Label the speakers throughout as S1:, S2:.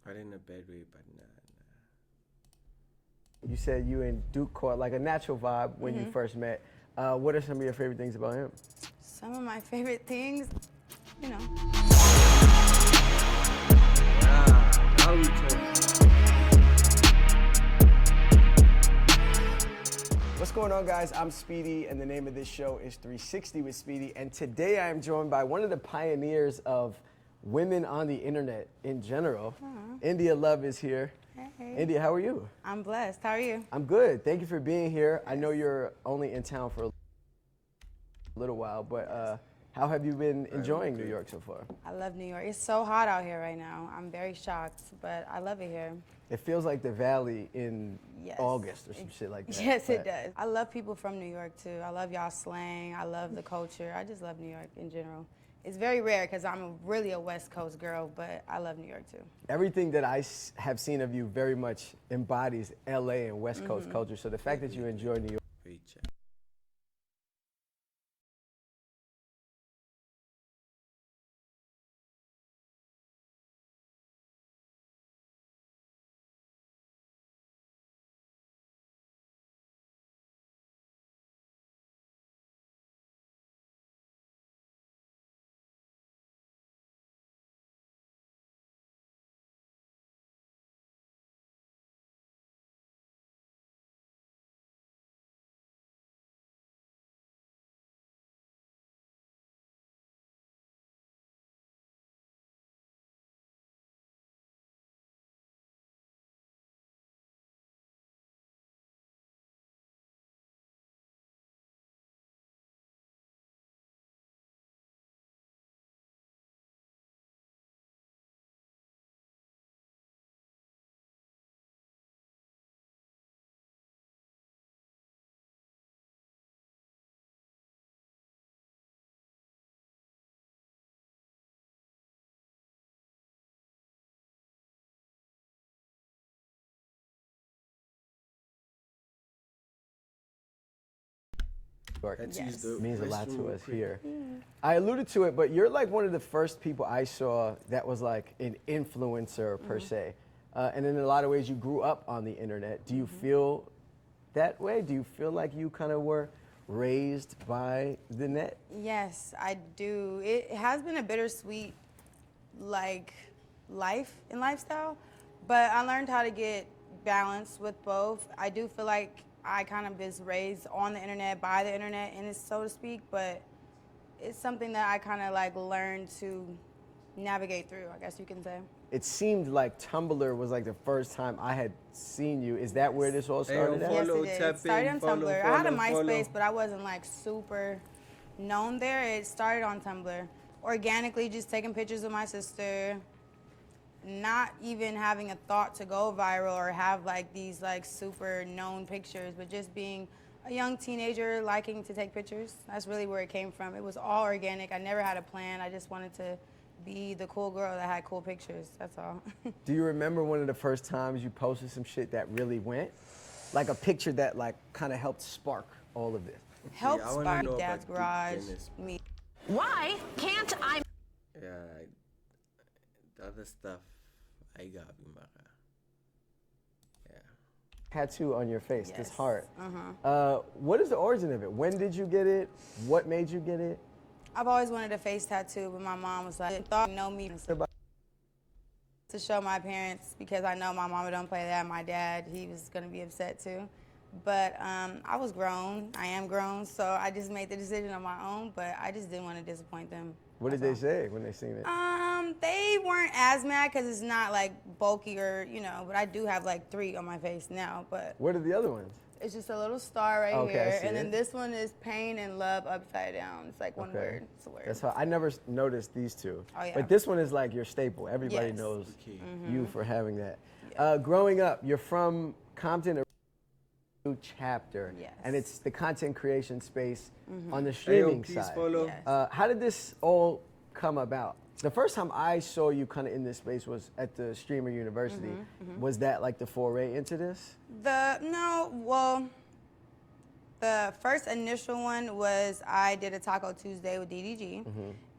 S1: Not in a bad way, but nah.
S2: You said you and Duke caught like a natural vibe when you first met. What are some of your favorite things about him?
S3: Some of my favorite things, you know.
S1: Now we talking.
S2: What's going on, guys? I'm Speedy, and the name of this show is 360 with Speedy. And today I am joined by one of the pioneers of women on the internet in general. Indialove is here.
S3: Hey.
S2: India, how are you?
S3: I'm blessed. How are you?
S2: I'm good. Thank you for being here. I know you're only in town for a little while, but how have you been enjoying New York so far?
S3: I love New York. It's so hot out here right now. I'm very shocked, but I love it here.
S2: It feels like the Valley in
S3: Yes.
S2: August or some shit like that.
S3: Yes, it does. I love people from New York, too. I love y'all slang. I love the culture. I just love New York in general. It's very rare because I'm really a West Coast girl, but I love New York, too.
S2: Everything that I have seen of you very much embodies LA and West Coast culture. So the fact that you enjoy New York.
S1: Reach Let's use the
S2: Means a lot
S1: restroom
S2: to
S1: real
S2: us
S1: quick.
S2: here. I alluded to it, but you're like one of the first people I saw that was like an influencer per se. And in a lot of ways, you grew up on the internet. Do you feel that way? Do you feel like you kind of were raised by the net?
S3: Yes, I do. It has been a bittersweet, like, life and lifestyle, but I learned how to get balance with both. I do feel like I kind of was raised on the internet, by the internet, and it's so to speak, but it's something that I kind of like learned to navigate through, I guess you can say.
S2: It seemed like Tumblr was like the first time I had seen you. Is that where this all started at?
S3: Yes,
S1: Follow,
S3: it did.
S1: tap
S3: It started
S1: in,
S3: on
S1: follow,
S3: Tumblr. I had a
S1: follow,
S3: MySpace,
S1: follow.
S3: but I wasn't like super known there. It started on Tumblr. Organically, just taking pictures of my sister, not even having a thought to go viral or have like these like super known pictures, but just being a young teenager liking to take pictures. That's really where it came from. It was all organic. I never had a plan. I just wanted to be the cool girl that had cool pictures. That's all.
S2: Do you remember one of the first times you posted some shit that really went? Like a picture that like kind of helped spark all of this?
S3: Help
S1: I wanna
S3: spark
S1: know
S3: Dad's
S1: about
S3: garage,
S1: Dennis.
S3: me.
S4: Why can't I?
S1: Yeah, the other stuff I got Bimaka. Yeah.
S2: Tattoo on your face, this
S3: Yes.
S2: heart. What is the origin of it? When did you get it? What made you get it?
S3: I've always wanted a face tattoo, but my mom was like, thought know me to show my parents because I know my mama don't play that. My dad, he was gonna be upset too. But I was grown. I am grown, so I just made the decision on my own. But I just didn't want to disappoint them.
S2: What did they say when they seen it?
S3: They weren't as mad because it's not like bulky or but I do have like 3 on my face now. But
S2: What are the other ones?
S3: it's just a little star right
S2: Okay, I
S3: here,
S2: see
S3: and then
S2: it.
S3: this one is pain and love upside down. It's like one word. It's a word.
S2: That's how I never noticed these two.
S3: Oh, yeah.
S2: But this one is like your staple. Everybody
S3: Yes.
S2: knows
S1: Okay.
S2: you for having that. Growing up, you're from Compton, a new chapter,
S3: Yes.
S2: and it's the content creation space on the
S1: Hey,
S2: streaming
S1: please
S2: side.
S1: follow.
S3: Yes.
S2: How did this all come about? The first time I saw you kind of in this space was at the Streamer University. Was that like the foray into this?
S3: The first initial one was I did a Taco Tuesday with DDG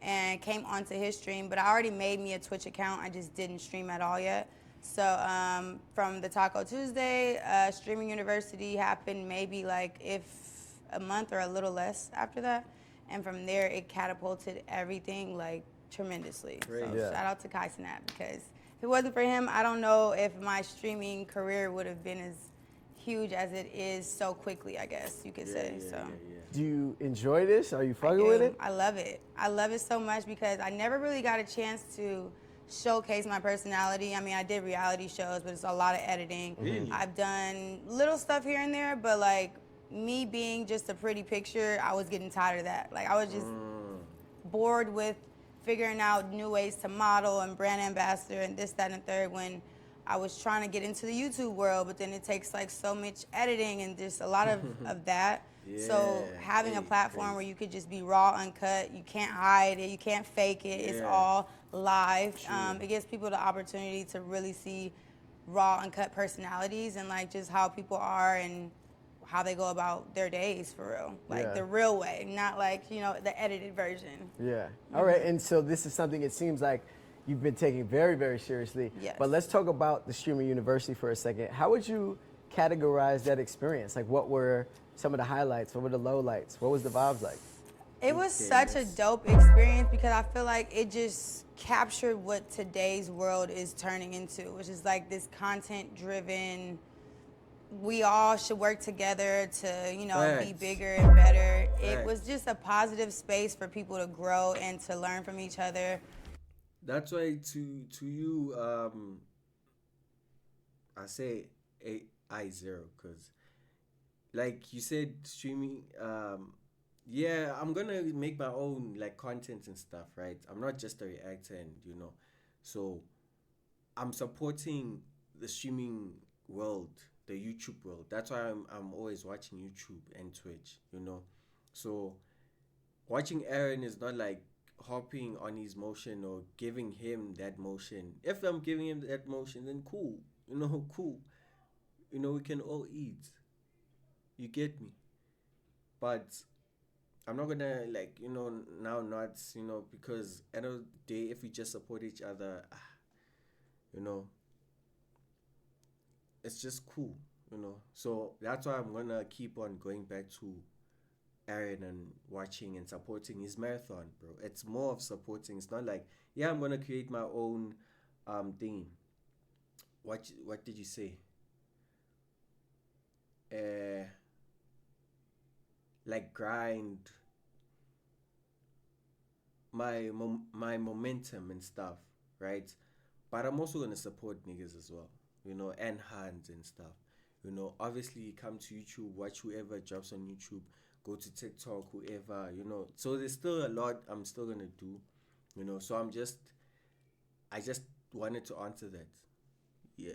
S3: and came onto his stream, but I already made me a Twitch account. I just didn't stream at all yet. So from the Taco Tuesday, Streaming University happened maybe like if a month or a little less after that. And from there, it catapulted everything like tremendously.
S1: Great.
S3: So
S2: Yeah.
S3: shout out to Kai Snap, because if it wasn't for him, I don't know if my streaming career would have been as huge as it is so quickly, I guess you could say. So.
S2: Do you enjoy this? Are you fucking
S3: do.
S2: with it?
S3: I love it. I love it so much because I never really got a chance to showcase my personality. I mean, I did reality shows, but it's a lot of editing.
S1: Really?
S3: I've done little stuff here and there, but like me being just a pretty picture, I was getting tired of that. Like I was just bored with figuring out new ways to model and brand ambassador and this, that, and the third when I was trying to get into the YouTube world, but then it takes like so much editing and just a lot of that. So
S1: Yeah,
S3: having a
S1: hey,
S3: platform
S1: crazy.
S3: where you could just be raw, uncut, you can't hide it, you can't fake it, it's
S1: Yeah.
S3: all live.
S1: True.
S3: It gives people the opportunity to really see raw, uncut personalities and like just how people are and how they go about their days for real. Like
S2: Yeah.
S3: the real way, not like, you know, the edited version.
S2: Yeah. All right. And so this is something it seems like you've been taking very, very seriously.
S3: Yes.
S2: But let's talk about the Streaming University for a second. How would you categorize that experience? Like, what were some of the highlights? What were the lowlights? What was the vibes like?
S3: It was
S1: Okay,
S3: such a
S1: yes.
S3: dope experience because I feel like it just captured what today's world is turning into, which is like this content driven, we all should work together to, you know, be
S1: Facts.
S3: bigger and better. It
S1: Facts.
S3: was just a positive space for people to grow and to learn from each other.
S1: That's why to you, I say I0 because, like you said, streaming. Yeah, I'm gonna make my own like content and stuff, right? I'm not just a reactor, and so I'm supporting the streaming world, the YouTube world. That's why I'm always watching YouTube and Twitch, So watching Aaron is not like hopping on his motion or giving him that motion. If I'm giving him that motion, then cool. Cool. We can all eat. You get me? But I'm not gonna now not because end of the day, if we just support each other, it's just cool. So that's why I'm gonna keep on going back to Aaron and watching and supporting his marathon, bro. It's more of supporting. It's not like, yeah, I'm gonna create my own thing. What did you say? Like grind my momentum and stuff, right? But I'm also gonna support niggas as well, and hands and stuff. Obviously come to YouTube, watch whoever drops on YouTube, go to TikTok, whoever, So there's still a lot I'm still gonna do, So I just wanted to answer that. Yeah,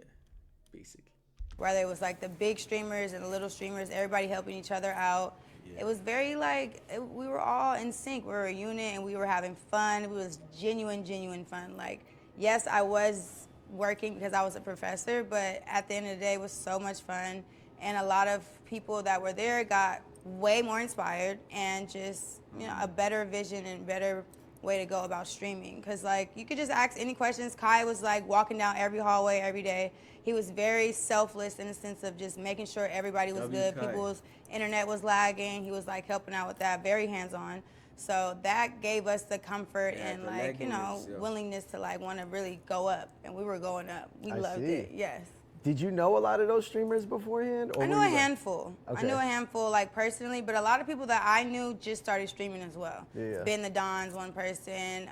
S1: basically.
S3: Whether it was like the big streamers and the little streamers, everybody helping each other out.
S1: Yeah.
S3: It was very we were all in sync. We were a unit and we were having fun. It was genuine fun. Like, yes, I was working because I was a professor, but at the end of the day, it was so much fun. And a lot of people that were there got way more inspired and just, a better vision and better way to go about streaming. Because, like, you could just ask any questions. Kai was, like, walking down every hallway every day. He was very selfless in the sense of just making sure everybody was good.
S1: Kai.
S3: People's internet was lagging. He was, like, helping out with that, very hands-on. So that gave us the comfort and,
S1: the
S3: like,
S1: lagginess, yeah.
S3: willingness to, like, want to really go up. And we were going up. We
S2: I
S3: loved
S2: see.
S3: it, yes.
S2: Did you know a lot of those streamers beforehand? Or
S3: I knew
S2: were
S3: a
S2: you like-
S3: handful. I
S2: Okay.
S3: knew a handful, like, personally, but a lot of people that I knew just started streaming as well.
S2: Yeah.
S3: Ben the Don's one person.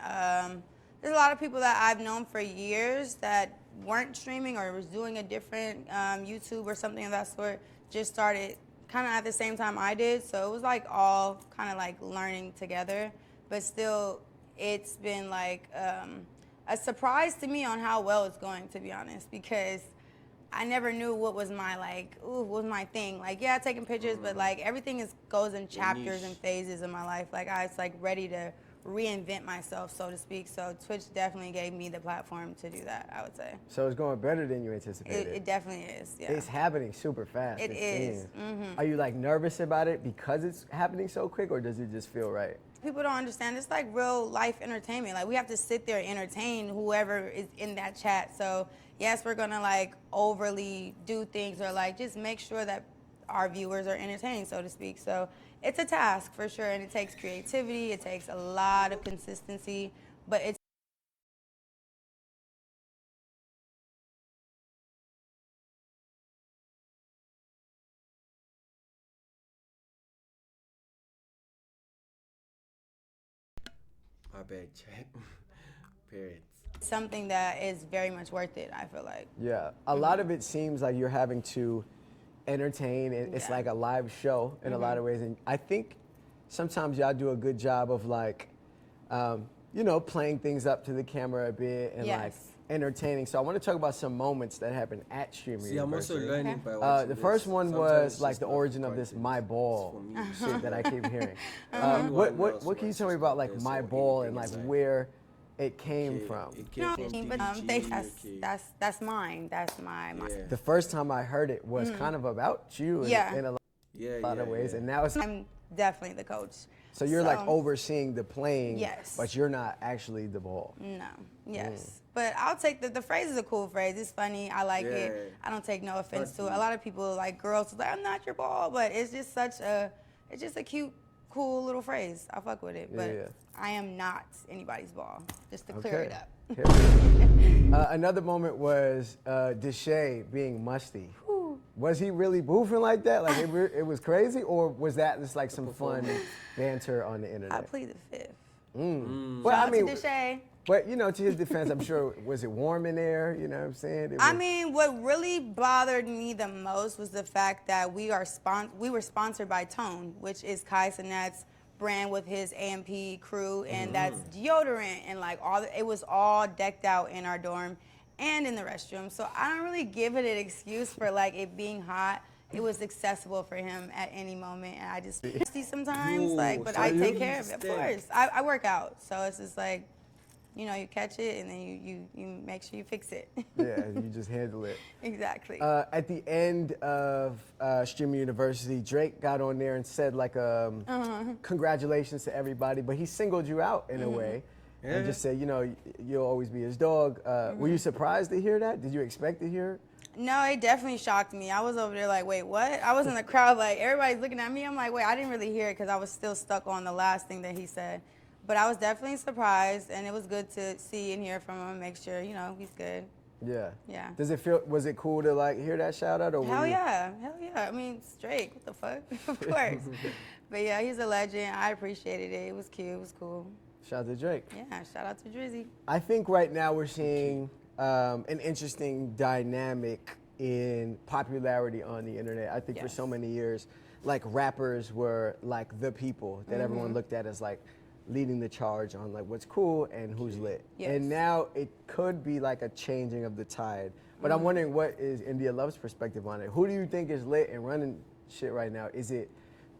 S3: There's a lot of people that I've known for years that weren't streaming or was doing a different YouTube or something of that sort, just started kind of at the same time I did. So it was, like, all kind of, like, learning together. But still, it's been, like, a surprise to me on how well it's going, to be honest, because I never knew what was my what was my thing. Like, yeah, taking pictures, but like everything goes in chapters
S1: niche.
S3: and phases of my life. Like, I was like ready to reinvent myself, so to speak. So Twitch definitely gave me the platform to do that, I would say.
S2: So it's going better than you anticipated.
S3: It definitely is, yeah.
S2: It's happening super fast.
S3: It is.
S2: Are you like nervous about it because it's happening so quick, or does it just feel right?
S3: people don't understand. It's like real life entertainment. Like we have to sit there and entertain whoever is in that chat. So yes, we're gonna like overly do things or like just make sure that our viewers are entertained, so to speak. So it's a task for sure, and it takes creativity. It takes a lot of consistency, but it's
S1: My bad, chat. Parents.
S3: something that is very much worth it, I feel like.
S2: Yeah, a lot of it seems like you're having to entertain, and it's
S3: Yeah.
S2: like a live show in a lot of ways. And I think sometimes y'all do a good job of like, you know, playing things up to the camera a bit and like
S3: Yes.
S2: entertaining. So I want to talk about some moments that happened at Streamer
S1: See, I'm also
S2: University.
S1: learning by
S2: The
S1: watching
S2: first
S1: this.
S2: one
S1: Sometimes
S2: was
S1: it's
S2: like
S1: just
S2: the
S1: not
S2: origin of this
S1: content,
S2: my
S1: it's
S2: ball
S1: for me.
S2: shit that I keep hearing.
S1: Everyone else
S2: What can you tell me
S1: watches
S2: about like
S1: this
S2: my
S1: or
S2: ball and
S1: anything
S2: like
S1: in life.
S2: where it came
S1: Okay,
S2: from?
S1: It came
S3: No,
S1: from
S3: but
S1: DBG,
S3: that's mine. That's my
S1: yeah.
S2: The first time I heard it was kind of about you in,
S3: Yeah.
S2: in a lot of ways, and now it's
S3: I'm definitely the coach.
S2: so you're like overseeing the playing,
S3: Yes.
S2: but you're not actually the ball.
S3: No. Yes. But I'll take the phrase is a cool phrase. It's funny. I like it.
S1: Yeah.
S3: I don't take no offense to it.
S1: Deep.
S3: A lot of people like girls like I'm not your ball, but it's just it's just a cute, cool little phrase. I fuck with it. But
S2: Yeah.
S3: I am not anybody's ball. Just to clear it up.
S2: Another moment was Deshae being musty. Was he really boofing like that? Like it was crazy, or was that just like some fun banter on the
S3: I
S2: internet?
S3: plead the fifth.
S2: Well,
S3: Shout
S2: I
S3: out
S2: mean,
S3: to Deshae.
S2: but you know, to his defense, I'm sure was it warm in there? You know what I'm saying?
S3: I mean, what really bothered me the most was the fact that we were sponsored by Tone, which is Kai Cenat's brand with his AMP crew, and that's deodorant and like it was all decked out in our dorm and in the restroom. So I don't really give it an excuse for like it being hot. It was accessible for him at any moment, and I just see sometimes, like, but
S1: so
S3: I
S1: you
S3: take care of it. Of
S1: stink.
S3: course, I work out, so it's just like, you know, you catch it and then you make sure you fix it.
S2: Yeah, you just handle it.
S3: Exactly.
S2: At the end of Streamer University, Drake got on there and said like, congratulations to everybody, but he singled you out in a way and just said, you know, you'll always be his dog. Were you surprised to hear that? Did you expect to hear it?
S3: No, it definitely shocked me. I was over there like, wait, what? I was in the crowd like, everybody's looking at me. I'm like, wait, I didn't really hear it because I was still stuck on the last thing that he said. But I was definitely surprised, and it was good to see and hear from him, make sure, you know, he's good.
S2: Yeah.
S3: Yeah.
S2: Was it cool to like hear that shout out? Or
S3: Hell yeah. I mean, it's Drake, what the fuck? Of course. But yeah, he's a legend. I appreciated it. It was cute. It was cool.
S2: Shout out to Drake.
S3: Yeah, shout out to Drizzy.
S2: I think right now we're seeing an interesting dynamic in popularity on the internet. I think for
S3: Yes.
S2: so many years, like rappers were like the people that everyone looked at as like leading the charge on like what's cool and who's lit.
S3: Yes.
S2: And now it could be like a changing of the tide. But I'm wondering what is Indialove's perspective on it? Who do you think is lit and running shit right now? Is it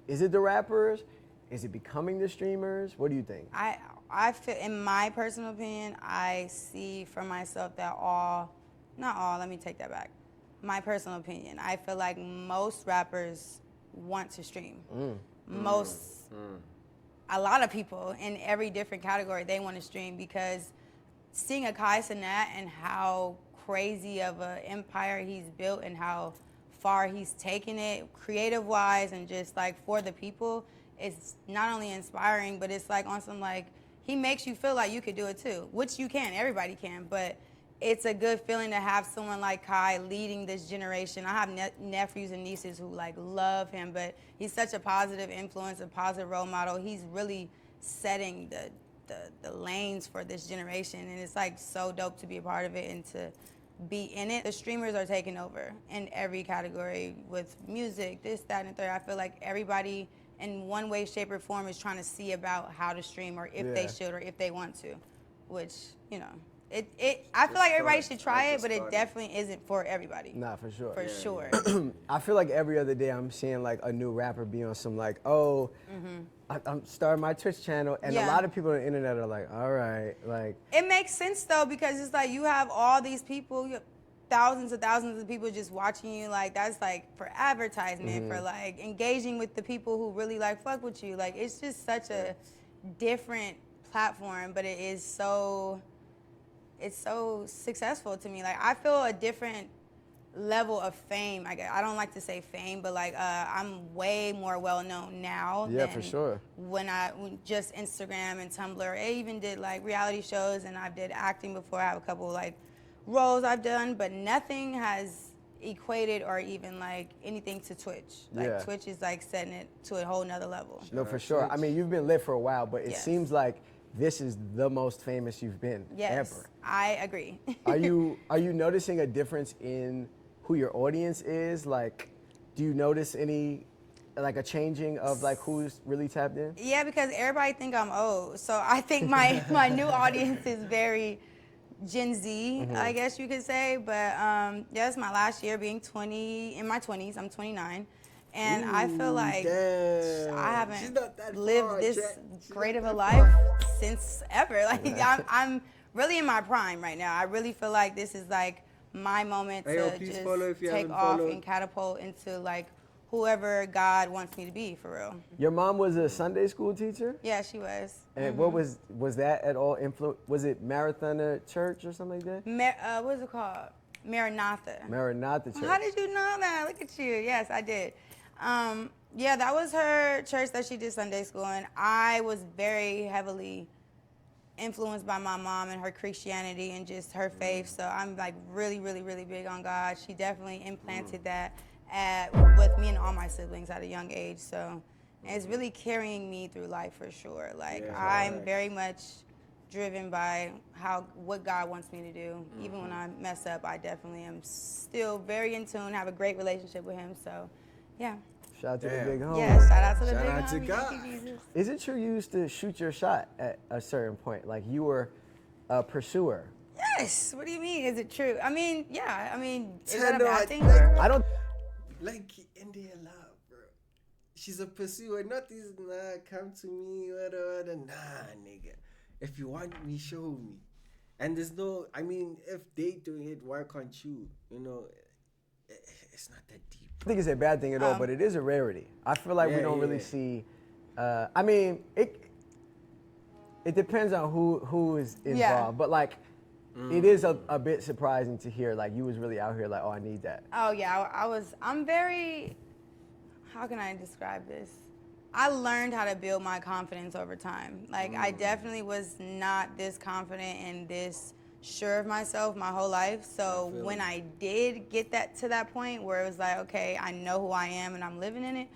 S2: the rappers? Is it becoming the streamers? What do you think?
S3: I feel, in my personal opinion, I see for myself that not all, let me take that back. My personal opinion, I feel like most rappers want to stream. A lot of people in every different category, they want to stream because seeing a Kai Cenat and how crazy of an empire he's built and how far he's taken it creative-wise and just like for the people, it's not only inspiring, but it's like on some like, he makes you feel like you could do it too, which you can, everybody can, but it's a good feeling to have someone like Kai leading this generation. I have nephews and nieces who like love him, but he's such a positive influence, a positive role model. He's really setting the lanes for this generation, and it's like so dope to be a part of it and to be in it. The streamers are taking over in every category with music, this, that, and the third. I feel like everybody in one way, shape, or form is trying to see about how to stream or if they should or if they want to, which, you know, I feel like everybody should try it, but it definitely isn't for everybody.
S2: Nah, for sure.
S3: For sure.
S2: I feel like every other day I'm seeing like a new rapper be on some like, oh, I'm starting my Twitch channel, and a lot of people on the internet are like, all right, like.
S3: It makes sense though, because it's like you have all these people, you have thousands of people just watching you. Like that's like for advertisement, for like engaging with the people who really like fuck with you. Like it's just such a different platform, but it's so successful to me. Like, I feel a different level of fame. I don't like to say fame, but like I'm way more well known now
S2: Yeah,
S3: than
S2: for sure.
S3: when just Instagram and Tumblr. I even did like reality shows, and I did acting before. I have a couple like roles I've done, but nothing has equated or even like anything to Twitch. Like
S2: Yeah.
S3: Twitch is like setting it to a whole nother level.
S2: No, for sure. I mean, you've been lit for a while, but it
S3: Yes.
S2: seems like this is the most famous you've been
S3: Yes,
S2: ever.
S3: I agree.
S2: Are you noticing a difference in who your audience is? Like, do you notice any, like a changing of like who's really tapped in?
S3: Yeah, because everybody think I'm old, so I think my new audience is very Gen Z, I guess you could say. But yeah, it's my last year being 20, in my 20s. I'm 29, and I feel like
S1: damn.
S3: I
S1: She's not that
S3: haven't lived
S1: far,
S3: this
S1: Jack. She's
S3: great
S1: not
S3: of a
S1: that
S3: life since ever. Like I'm really in my prime right now. I really feel like this is like my moment
S1: Hey, yo,
S3: to
S1: please
S3: just
S1: follow if you
S3: take
S1: haven't
S3: off
S1: followed.
S3: and catapult into like whoever God wants me to be, for real.
S2: Your mom was a Sunday school teacher?
S3: Yeah, she was.
S2: And what was that at all was it Marathoner Church or something like that?
S3: What is it called? Maranatha.
S2: Maranatha Church.
S3: How did you know that? Look at you. Yes, I did. Yeah, that was her church that she did Sunday school in. I was very heavily influenced by my mom and her Christianity and just her faith. So I'm like really, really, really big on God. She definitely implanted that with me and all my siblings at a young age. So it's really carrying me through life for sure. Like
S1: Yeah,
S3: I'm
S1: right.
S3: very much driven by what God wants me to do. Even when I mess up, I definitely am still very in tune, have a great relationship with him. So yeah.
S2: Shout out to the
S1: Damn.
S2: big homie.
S3: Yeah, shout out to the
S1: Shout
S3: big
S1: out to
S3: homie.
S1: God.
S3: Thank you, Jesus.
S2: Is it true you used to shoot your shot at a certain point? Like you were a pursuer?
S3: Yes. What do you mean? Is it true? I mean, yeah. I mean, is
S1: Tell
S3: that a
S1: no,
S3: bad
S1: I
S3: thing?
S1: think-
S3: or-
S2: I don't.
S1: Like Indialove, bro. She's a pursuer. Not this, come to me, whatever. Nah, nigga. If you want me, show me. And there's no, I mean, if they doing it, why can't you? You know, it's not that deep.
S2: I think it's a bad thing at all, but it is a rarity. I feel like we
S1: Yeah,
S2: don't really
S1: yeah.
S2: see. I mean, it depends on who is involved,
S3: Yeah.
S2: but like, it is a bit surprising to hear like you was really out here like, oh, I need that.
S3: Oh yeah, I'm very, how can I describe this? I learned how to build my confidence over time. Like I definitely was not this confident and this sure of myself my whole life. So
S1: feel
S3: when
S1: it.
S3: I did get to that point where it was like, okay, I know who I am and I'm living in it.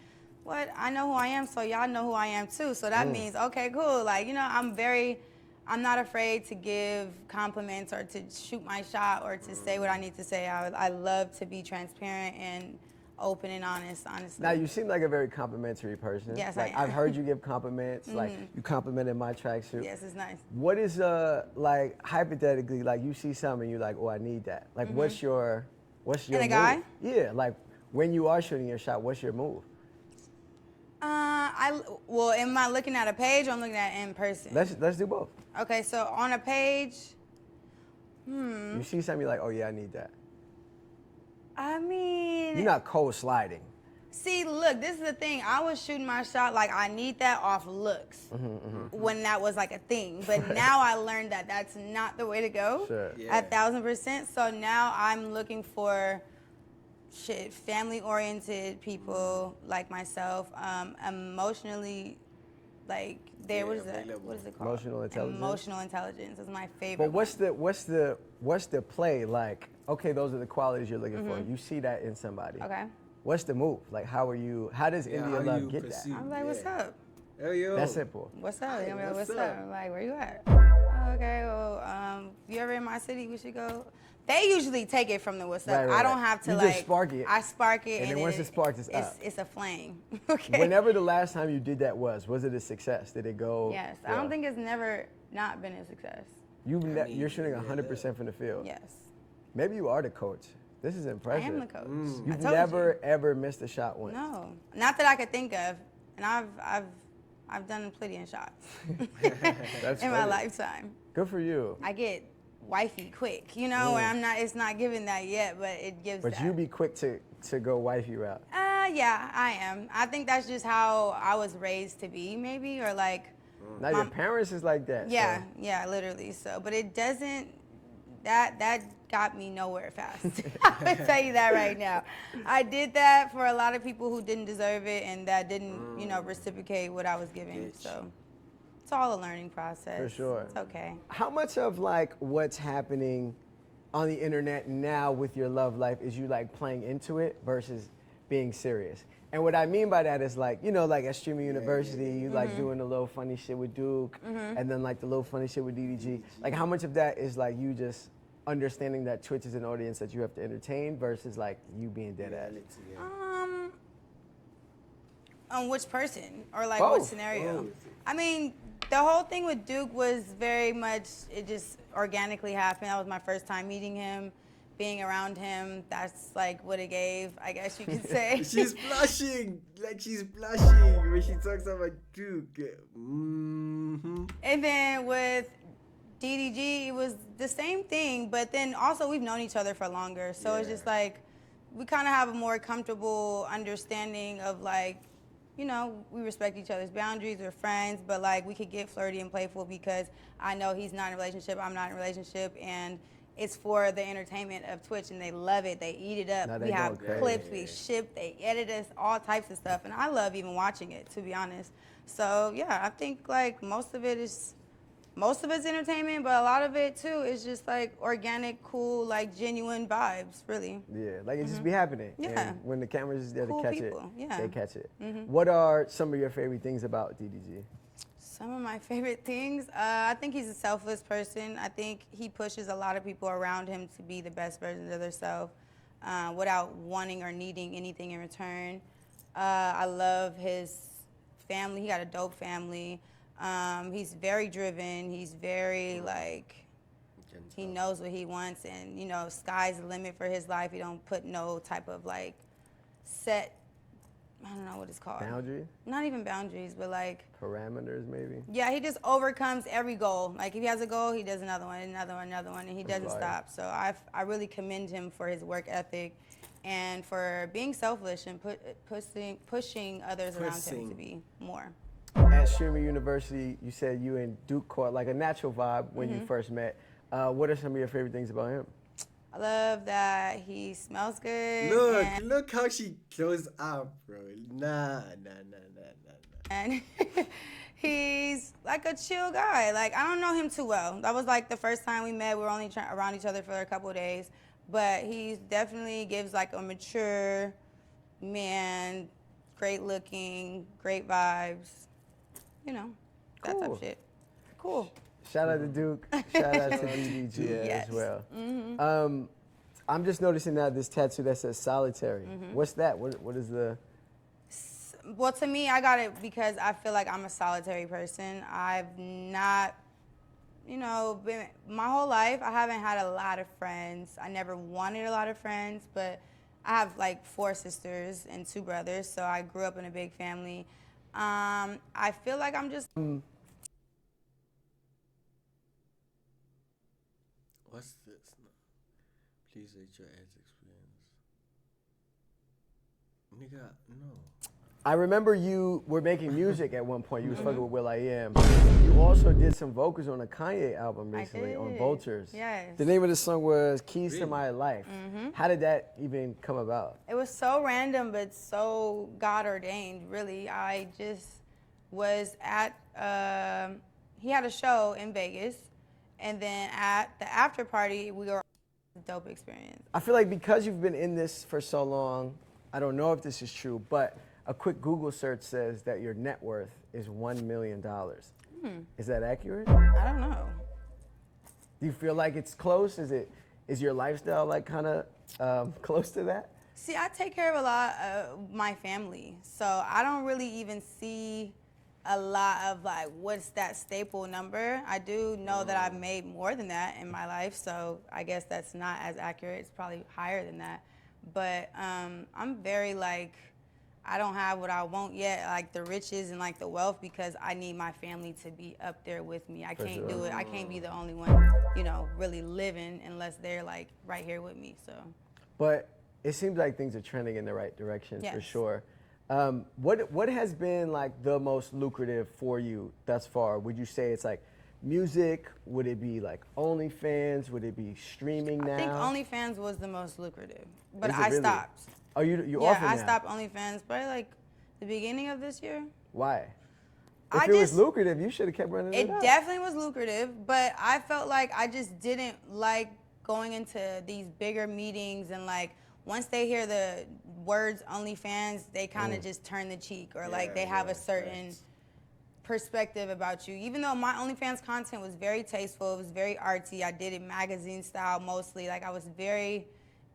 S3: I know who I am, so y'all know who I am too. So that means, okay, cool. Like, you know, I'm not afraid to give compliments or to shoot my shot or to say what I need to say. I love to be transparent and open and honest, honestly.
S2: Now you seem like a very complimentary person.
S3: Yes, I
S2: like
S3: am.
S2: I've heard you give compliments. Like you complimented my tracksuit.
S3: Yes, it's nice.
S2: What is like hypothetically like you see something you're like, oh, I need that. Like what's your
S3: In a
S2: move?
S3: guy?
S2: Yeah, like when you are shooting your shot, what's your move?
S3: Am I looking at a page or I'm looking at it in person?
S2: Let's do both.
S3: Okay, so on a page,
S2: You see something you're like, oh yeah, I need that.
S3: I mean,
S2: You're not cold sliding.
S3: see, look, this is the thing. I was shooting my shot like I need that off looks when that was like a thing. But now I learned that that's not the way to go.
S2: Sure.
S1: Yeah.
S3: 1,000%. So now I'm looking for family-oriented people like myself, emotionally, like what is that?
S1: available.
S3: What is it called?
S2: Emotional intelligence?
S3: Emotional intelligence is my favorite.
S2: But what's the play like? Okay, those are the qualities you're looking for. You see that in somebody.
S3: Okay.
S2: What's the move? Like how does
S1: Yeah,
S2: India
S1: how
S2: Love
S1: you
S2: get
S1: pursue.
S2: that?
S3: I'm like, what's
S1: Yeah.
S3: up?
S1: Hey, yo.
S2: That's simple.
S3: What's up? They're gonna be like,
S1: What's
S3: what's
S1: up?
S3: up? I'm like, where you at? Oh, okay, well, if you ever in my city, we should go. They usually take it from the what's up.
S2: Right, right,
S3: I don't
S2: right.
S3: have to
S2: You
S3: like.
S2: just spark it.
S3: I spark it,
S2: And then once it sparks, it's up.
S3: It's a flame. Okay.
S2: Whenever the last time you did that was it a success? Did it go?
S3: Yes, I
S2: well?
S3: don't think it's never not been a success.
S2: You're shooting 100% from the field.
S3: Yes,
S2: Maybe you are the coach. This is
S3: I
S2: impressive.
S3: am the coach. I
S2: You've
S3: told
S2: never ever missed a shot once.
S3: No, not that I could think of, and I've done plenty of shots
S2: That's
S3: in my
S2: funny.
S3: lifetime.
S2: Good for you.
S3: I get wifey quick, you know, and it's not giving that yet, but it gives
S2: But
S3: that.
S2: you be quick to go wifey route.
S3: Yeah, I am. I think that's just how I was raised to be, maybe, or like
S2: Now your parents is like that.
S3: Yeah,
S2: So.
S3: yeah, literally. So, but it doesn't. That got me nowhere fast. I would tell you that right now. I did that for a lot of people who didn't deserve it and that didn't, reciprocate what I was giving. So, it's all a learning process.
S2: For sure.
S3: It's okay.
S2: How much of like what's happening on the internet now with your love life is you like playing into it versus being serious? And what I mean by that is like, like at Streaming University, you like doing a little funny shit with Duke, and then like the little funny shit with DDG. Like how much of that is like you just understanding that Twitch is an audience that you have to entertain versus like you being dead at it?
S3: On which person or like
S2: Both.
S3: what scenario? I mean, the whole thing with Duke was very much, it just organically happened. That was my first time meeting him, being around him. That's like what it gave, I guess you could say.
S1: She's blushing. Like she's blushing when she talks about Duke. Mm-hmm.
S3: And then with DDG, it was the same thing, but then also we've known each other for longer. So it's just like, we kind of have a more comfortable understanding of like, we respect each other's boundaries, we're friends, but like we could get flirty and playful because I know he's not in a relationship, I'm not in a relationship, and it's for the entertainment of Twitch, and they love it, they eat it up. We have clips, we ship, they edit us, all types of stuff, and I love even watching it, to be honest. So yeah, I think like most of it's entertainment, but a lot of it too is just like organic, cool, like genuine vibes, really.
S2: Yeah, like it just be happening.
S3: Yeah.
S2: And when the camera's is there
S3: Cool
S2: to catch
S3: people,
S2: it,
S3: yeah.
S2: they catch it. What are some of your favorite things about DDG?
S3: Some of my favorite things, I think he's a selfless person. I think he pushes a lot of people around him to be the best versions of themselves without wanting or needing anything in return. I love his family. He got a dope family. He's very driven. He's very he knows what he wants, and sky's the limit for his life. He don't put no type of like set, I don't know what it's called.
S2: Boundary?
S3: Not even boundaries, but like
S2: Parameters, maybe?
S3: yeah, he just overcomes every goal. Like if he has a goal, he does another one, and he doesn't stop. So I really commend him for his work ethic and for being selfish and pushing others around him to be more.
S2: At Streaming University, you said you and Duke caught like a natural vibe when you first met. What are some of your favorite things about him?
S3: I love that he smells good.
S1: Look how she closed up, bro. Nah.
S3: And he's like a chill guy. Like, I don't know him too well. That was like the first time we met. We were only around each other for a couple of days. But he definitely gives like a mature man, great looking, great vibes. That type of shit. Cool.
S2: Shout out to Duke. Shout out to DDG as well. I'm just noticing now this tattoo that says solitary. What's that? What is the...
S3: Well, to me, I got it because I feel like I'm a solitary person. I've not, been, my whole life, I haven't had a lot of friends. I never wanted a lot of friends, but I have like 4 sisters and 2 brothers, so I grew up in a big family. I feel like I'm just...
S1: What's this? No. Please rate your ads experience. Nigga, no.
S2: I remember you were making music at one point. You was fucking with will.i.am. You also did some vocals on a Kanye album recently on Vultures.
S3: Yes.
S2: The name of the song was Keys to My Life. How did that even come about?
S3: It was so random, but so God ordained, really. I just was at, he had a show in Vegas, and then at the after party, we were a dope experience.
S2: I feel like because you've been in this for so long, I don't know if this is true, but a quick Google search says that your net worth is $1 million. Is that accurate?
S3: I don't know.
S2: Do you feel like it's close? Is your lifestyle like kind of close to that?
S3: See, I take care of a lot of my family, so I don't really even see a lot of like what's that staple number. I do know that I've made more than that in my life, so I guess that's not as accurate. It's probably higher than that. But I'm very like, I don't have what I want yet, like the riches and like the wealth, because I need my family to be up there with me. I can't do it. I can't be the only one, really living unless they're like right here with me. So.
S2: But it seems like things are trending in the right direction for
S3: Yes.
S2: sure. What has been like the most lucrative for you thus far? Would you say it's like music? Would it be like OnlyFans? Would it be streaming now?
S3: I think OnlyFans was the most lucrative, but
S2: Is it
S3: I
S2: really?
S3: stopped.
S2: Oh, you
S3: Yeah,
S2: off it
S3: I
S2: now?
S3: stopped OnlyFans probably like the beginning of this year.
S2: Why?
S3: I
S2: If it was
S3: just-
S2: lucrative, you should have kept running it
S3: It
S2: up.
S3: definitely was lucrative, but I felt like I just didn't like going into these bigger meetings and like once they hear the words OnlyFans, they kind of just turn the cheek or like they have a certain perspective about you. Even though my OnlyFans content was very tasteful, it was very artsy. I did it magazine style mostly. Like I was very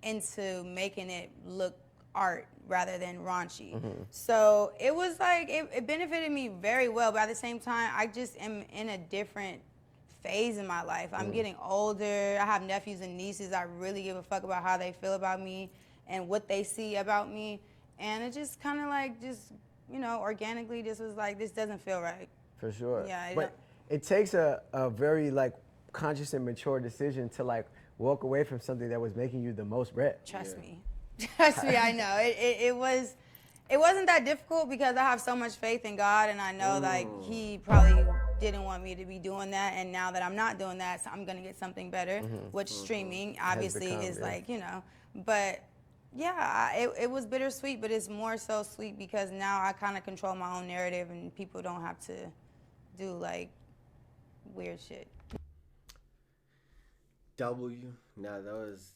S3: into making it look art rather than raunchy. So it was like it benefited me very well, but at the same time I just am in a different phase in my life. I'm getting older. I have nephews and nieces. I really give a fuck about how they feel about me and what they see about me. And it just kind of like just, you know, organically just was like, this doesn't feel right.
S2: For sure.
S3: Yeah,
S2: But it takes a very like conscious and mature decision to like walk away from something that was making you the most bread.
S3: Trust me. Trust me, I know. It wasn't that difficult because I have so much faith in God and I know like he probably didn't want me to be doing that, and now that I'm not doing that, so I'm gonna get something better, which streaming obviously
S2: become,
S3: is
S2: yeah.
S3: like, you know. But yeah, it was bittersweet, but it's more so sweet because now I kind of control my own narrative and people don't have to do like weird shit.
S1: Nah, that was